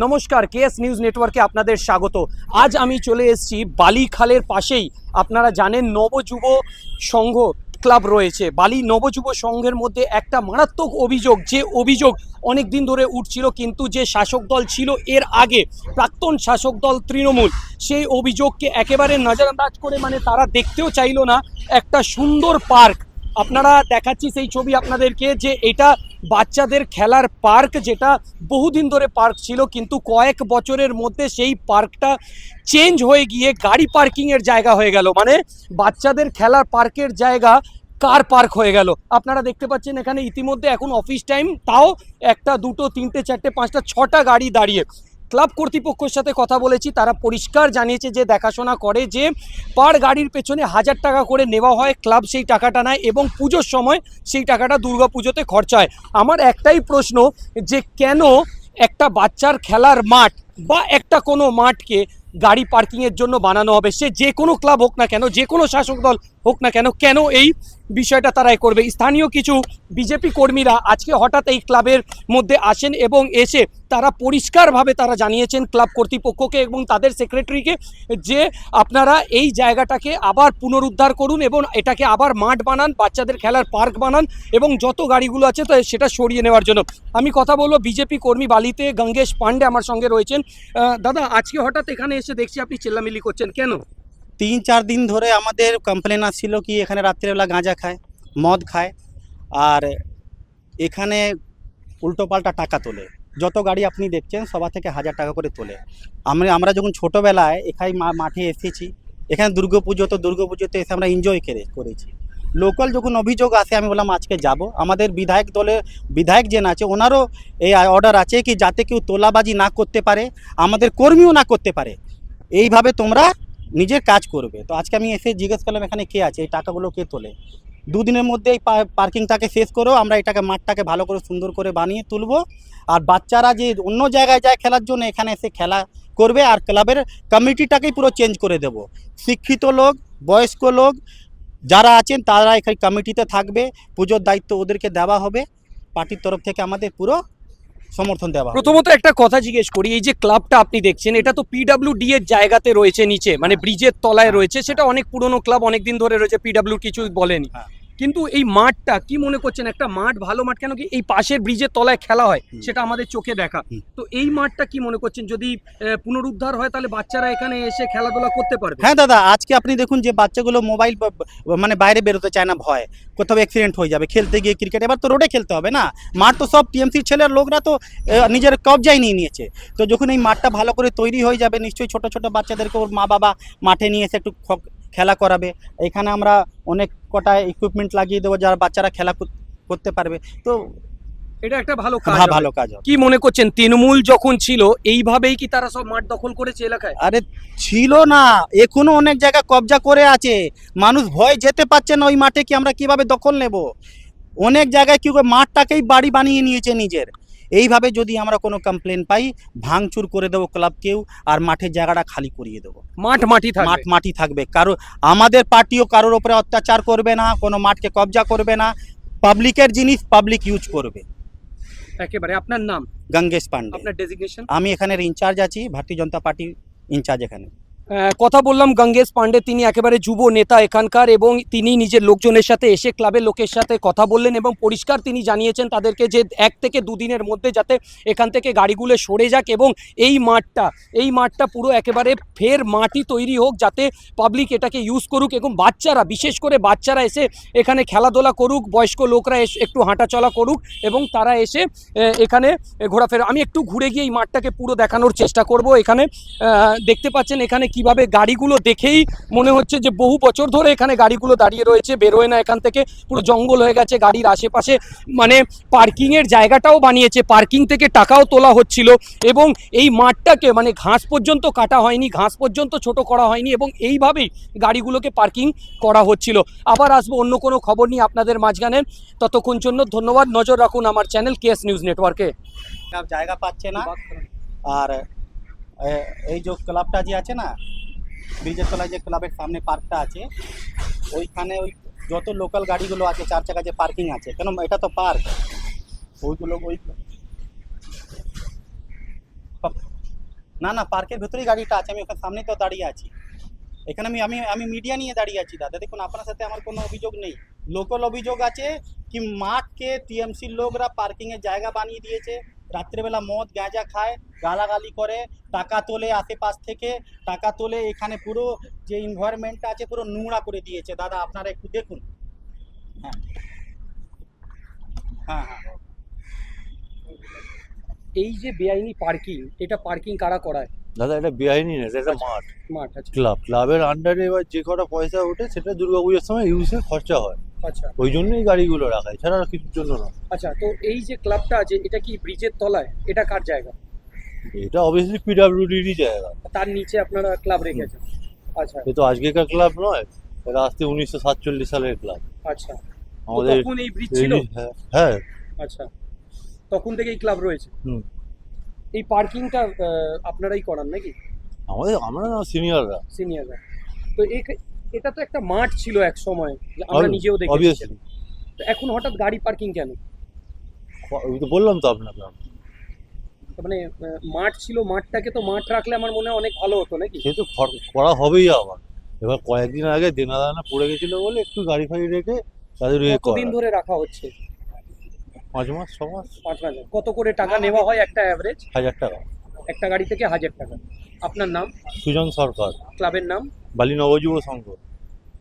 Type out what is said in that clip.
নমস্কার, KS news নেটওয়ার্কে আপনাদের স্বাগত। আজ আমি চলে এসেছি বালিখালের পাশেই। আপনারা জানেন নবযুব সংঘ ক্লাব রয়েছে। বালি নবযুব সংঘের মধ্যে একটা মারাত্মক অভিযোগ, যে অভিযোগ অনেক দিন ধরে উঠছিল, কিন্তু যে শাসক দল ছিল এর আগে, প্রাক্তন শাসক দল তৃণমূল, সেই অভিযোগকে একেবারে নজরআন্দাজ করে, তারা দেখতেও চাইলো না একটা সুন্দর পার্ক। আপনারা দেখাচ্ছি সেই ছবি আপনাদেরকে, যে এটা বাচ্চাদের খেলার পার্ক, যেটা বহুদিন ধরে পার্ক ছিল, কিন্তু কয়েক বছরের মধ্যে সেই পার্কটা চেঞ্জ হয়ে গিয়ে গাড়ি পার্কিংয়ের জায়গা হয়ে গেল। বাচ্চাদের খেলার পার্কের জায়গা কার পার্ক হয়ে গেল। আপনারা দেখতে পাচ্ছেন এখানে ইতিমধ্যে এখন অফিস টাইম, তাও একটা, দুটো, তিনটে, চারটে, পাঁচটা, ছটা গাড়ি দাঁড়িয়ে। ক্লাব কর্তৃপক্ষের সাথে কথা বলেছি, তারা পরিষ্কার জানিয়েছে যে দেখাশোনা করে, যে পার গাড়ির পেছনে 1000 টাকা করে নেওয়া হয়, ক্লাব সেই টাকাটা নেয় এবং পুজোর সময় সেই টাকাটা দুর্গা পুজোতে খরচা হয়। আমার একটাই প্রশ্ন, যে কেন একটা বাচ্চার খেলার মাঠ বা একটা কোনো মাঠকে গাড়ি পার্কিংয়ের জন্য বানানো হবে? সে যে কোনো ক্লাব হোক না কেন, যে কোনো শাসক দল হোক না কেন, কেন এই বিষয়টা তারাই করবে? স্থানীয় কিছু বিজেপি কর্মীরা আজকে হঠাৎ এই ক্লাবের মধ্যে আসেন এবং এসে তারা পরিষ্কারভাবে তারা জানিয়েছেন ক্লাব কর্তৃপক্ষকে এবং তাদের সেক্রেটারিকে, যে আপনারা এই জায়গাটাকে আবার পুনরুদ্ধার করুন এবং এটাকে আবার মাঠ বানান, বাচ্চাদের খেলার পার্ক বানান, এবং যত গাড়িগুলো আছে তো সেটা সরিয়ে নেওয়ার জন্য। আমি কথা বলবো বিজেপি কর্মী বালিতে গঙ্গেশ পান্ডে আমার সঙ্গে রয়েছেন। দাদা, আজকে হঠাৎ এখানে এসে দেখছি আপনি চেল্লামিল্লি করছেন, কেন? 3-4 দিন ধরে আমাদের কমপ্লেন আসছিল কি এখানে রাত্রেবেলা গাঁজা খায়, মদ খায়, আর এখানে উল্টোপাল্টা টাকা তোলে। যত গাড়ি আপনি দেখছেন সবার থেকে 1000 টাকা করে তোলে। আমরা যখন ছোটোবেলায় এখানে মাঠে এসেছি, এখানে দুর্গাপুজোতে এসে আমরা এনজয় করেছি। লোকাল যখন অভিযোগ আসে, আমি বললাম আজকে যাব। আমাদের বিধায়ক যেন আছে, ওনারও এই অর্ডার আছে কি যাতে কেউ তোলাবাজি না করতে পারে, আমাদের কর্মীও না করতে পারে, এইভাবে তোমরা নিজের কাজ করবে। তো আজকে আমি এসে জিজ্ঞেস করলাম এখানে কে আছে, এই টাকাগুলো কে তোলে। 2 দিনের মধ্যে এই পার্কিংটাকে শেষ করো, আমরা এটাকে মাঠটাকে ভালো করে সুন্দর করে বানিয়ে তুলব। আর বাচ্চারা যে অন্য জায়গায় যায় খেলার জন্য, এখানে এসে খেলা করবে। আর ক্লাবের কমিটিটাকেই পুরো চেঞ্জ করে দেব। শিক্ষিত লোক, বয়স্ক লোক যারা আছেন তারা এখানে কমিটিতে থাকবে, পুজোর দায়িত্ব ওদেরকে দেওয়া হবে। পার্টির তরফ থেকে আমাদের পুরো সমর্থন দেওয়া হবে। প্রথমত একটা কথা জিজ্ঞেস করি, এই যে ক্লাবটা আপনি দেখছেন, এটা তো পিডব্লিউডি এর জায়গাতে রয়েছে, নিচে ব্রিজের তলায় রয়েছে, সেটা অনেক পুরনো ক্লাব, অনেক দিন ধরে রয়েছে, পিডব্লিউ কিছু বলেনি। কিন্তু এই মাঠটা কি মনে করছেন একটা মাঠ, ভালো মাঠ? কেন কি এই পাশের ব্রিজের তলায় খেলা হয়, সেটা আমাদের চোখে দেখা। তো এই মাঠটা কি মনে করছেন যদি পুনরুদ্ধার হয়, তাহলে বাচ্চারা এখানে এসে খেলাধুলা করতে পারবে? হ্যাঁ দাদা, আজকে আপনি দেখুন যে বাচ্চাগুলো মোবাইল বাইরে বেরোতে চায় না, ভয় কোথাও অ্যাক্সিডেন্ট হয়ে যাবে খেলতে গিয়ে ক্রিকেট। এবার তো রোডে খেলতে হবে না, মাঠ তো সব টিএমসির ছেলের লোকরা তো নিজের কবজায় নিয়ে নিয়েছে। তো যখন এই মাঠটা ভালো করে তৈরি হয়ে যাবে, নিশ্চয়ই ছোট ছোট বাচ্চাদেরকে ওর মা বাবা মাঠে নিয়ে এসে একটু খেলা করাবে। এখানে আমরা অনেক কটা ইকুইপমেন্ট লাগিয়ে দেবো, যারা বাচ্চারা খেলা করতে পারবে। তো এটা একটা ভালো কাজ। কি মনে করছেন, তৃণমূল যখন ছিল এইভাবেই কি তারা সব মাঠ দখল করেছে এলাকায়? আরে ছিল না, এখনো অনেক জায়গা কবজা করে আছে। মানুষ ভয় যেতে পারছে না ওই মাঠে, কি আমরা কিভাবে দখল নেব। অনেক জায়গায় কি মাঠটাকেই বাড়ি বানিয়ে নিয়েছে নিজের। এইভাবে যদি আমরা কোনো কমপ্লেন পাই, ভাঙচুর করে দেবো ক্লাবকেও, আর মাঠের জায়গাটা খালি করিয়ে দেবো। মাটি থাকবে। কারো আমাদের পার্টিও কারোর ওপরে অত্যাচার করবে না, কোনো মাঠকে কবজা করবে না। পাবলিকের জিনিস পাবলিক ইউজ করবে। একেবারে। আপনার নাম? গঙ্গেশ পান্ডে। আপনার ডেজিগনেশন? আমি এখানের ইনচার্জ আছি, ভারতীয় জনতা পার্টির ইনচার্জ এখানে। কথা বললাম গঙ্গেশ পান্ডে, তিনি একেবারে যুব নেতা এখানকার, এবং তিনি নিজের লোকজনের সাথে এসে ক্লাবের লোকের সাথে কথা বললেন এবং পরিষ্কার তিনি জানিয়েছেন তাদেরকে যে 1 থেকে 2 দিনের মধ্যে যাতে এখান থেকে গাড়িগুলো সরে যাক, এবং এই মাঠটা পুরো একেবারে ফের মাটি তৈরি হোক, যাতে পাবলিক এটাকে ইউজ করুক, এবং বাচ্চারা, বিশেষ করে বাচ্চারা এসে এখানে খেলাধুলা করুক, বয়স্ক লোকরা একটু হাঁটাচলা করুক, এবং তারা এসে এখানে ঘোরাফেরা। আমি একটু ঘুরে গিয়ে এই মাঠটাকে পুরো দেখানোর চেষ্টা করব। এখানে দেখতে পাচ্ছেন এখানে কিভাবে গাড়িগুলো দেখেই মনে হচ্ছে যে বহু বছর ধরে এখানে গাড়িগুলো দাঁড়িয়ে রয়েছে, বেরোয় না এখান থেকে, পুরো জঙ্গল হয়ে গেছে। গাড়ির আশেপাশে পার্কিংয়ের জায়গাটাও বানিয়েছে, পার্কিং থেকে টাকাও তোলা হচ্ছিল, এবং এই মাঠটাকে ঘাস পর্যন্ত কাটা হয়নি, ঘাস পর্যন্ত ছোট করা হয়নি, এবং এইভাবেই গাড়িগুলোকে পার্কিং করা হচ্ছিল। আবার আসবো অন্য কোনো খবর নিয়ে আপনাদের মাঝখানে। ততক্ষণ জন্য ধন্যবাদ। নজর রাখুন আমার চ্যানেল কেএস নিউজ নেটওয়ার্কে। জায়গা পাচ্ছে না, আর এই যে ক্লাবটা যে আছে না, ব্রিজের তলায় যে ক্লাবের সামনে পার্কটা আছে, ওইখানে ওই যত লোকাল গাড়িগুলো আছে 4 চাকা যে পার্কিং আছে, কেন এটা তো পার্ক, ওইগুলো না না, পার্কের ভেতরেই গাড়িটা আছে, আমি ওখানে সামনেই তো দাঁড়িয়ে আছি। এখানে আমি আমি আমি মিডিয়া নিয়ে দাঁড়িয়ে আছি দাদা। দেখুন, আপনার সাথে আমার কোনো অভিযোগ নেই। লোকাল অভিযোগ আছে কি মাঠকে টিএমসির লোকরা পার্কিংয়ের জায়গা বানিয়ে দিয়েছে, রাত্রেবেলা মদ গাঁজা খায়, গালাগালি করে, টাকা তোলে আশেপাশ থেকে, টাকা তোলে। এখানে পুরো যে এনভায়রনমেন্টটা আছে পুরো নোংরা করে দিয়েছে দাদা, আপনারা একটু দেখুন। হ্যাঁ হ্যাঁ হ্যাঁ। এই যে বেআইনি পার্কিং, এটা পার্কিং কারা করায়? দাদা এটা বেআইনি না, এটা একটা আচ্ছা। মাঠ, মাঠ আছে। ক্লাবের আন্ডারে এবার যে কটা পয়সা ওঠে সেটা দুর্গাপুজোর সময় ইউজে খরচা হয়, আচ্ছা ওই জন্যই গাড়িগুলো রাখা, এছাড়া আর কিছুর জন্য না। আচ্ছা, তো এই যে ক্লাবটা আছে এটা কি ব্রিজের তলায়? এটা কার জায়গা? এটা অবভিয়াসলি পিডাব্লিউডিরই জায়গা। তার নিচে আপনারা ক্লাব রেখেছেন? আচ্ছা এ তো আজকেকার ক্লাব নয়, এটা আসতে 1947 সালের ক্লাব। আচ্ছা, তো আমাদের তখন এই ব্রিজ ছিল? হ্যাঁ হ্যাঁ। আচ্ছা, তখন থেকে এই ক্লাব রয়েছে। হুম। এই পার্কিংটা আপনারাই করান নাকি, আমরা না, সিনিয়ররা। সিনিয়ররা? তো এটা তো একটা মাঠ ছিল এক সময়, আমরা নিজেও দেখেছি। অবভিয়াসলি। তো এখন হঠাৎ গাড়ি পার্কিং কেন? ওই তো বললাম তো আপনাকে। তার মানে মাঠ ছিল, মাঠটাকে তো মাঠ রাখলে আমার মনে হয় অনেক ভালো হতো নাকি? সে তো করা হবেই আবার। এবার কয়েকদিন আগে দেনা দানা পড়ে গেছিল বলে একটু গাড়ি ফাড়ি রেখে তাদের ইয়ে করা। কতদিন ধরে রাখা হচ্ছে? 5 মাস 6 মাস। 5 মাস। কত করে টাকা নেওয়া হয় একটা অ্যাভারেজ? 1000 টাকা। একটা গাড়ি থেকে 1000 টাকা। আপনার নাম? সুজন সরকার, ক্লাবের নাম? বালি নবযুব সংঘ।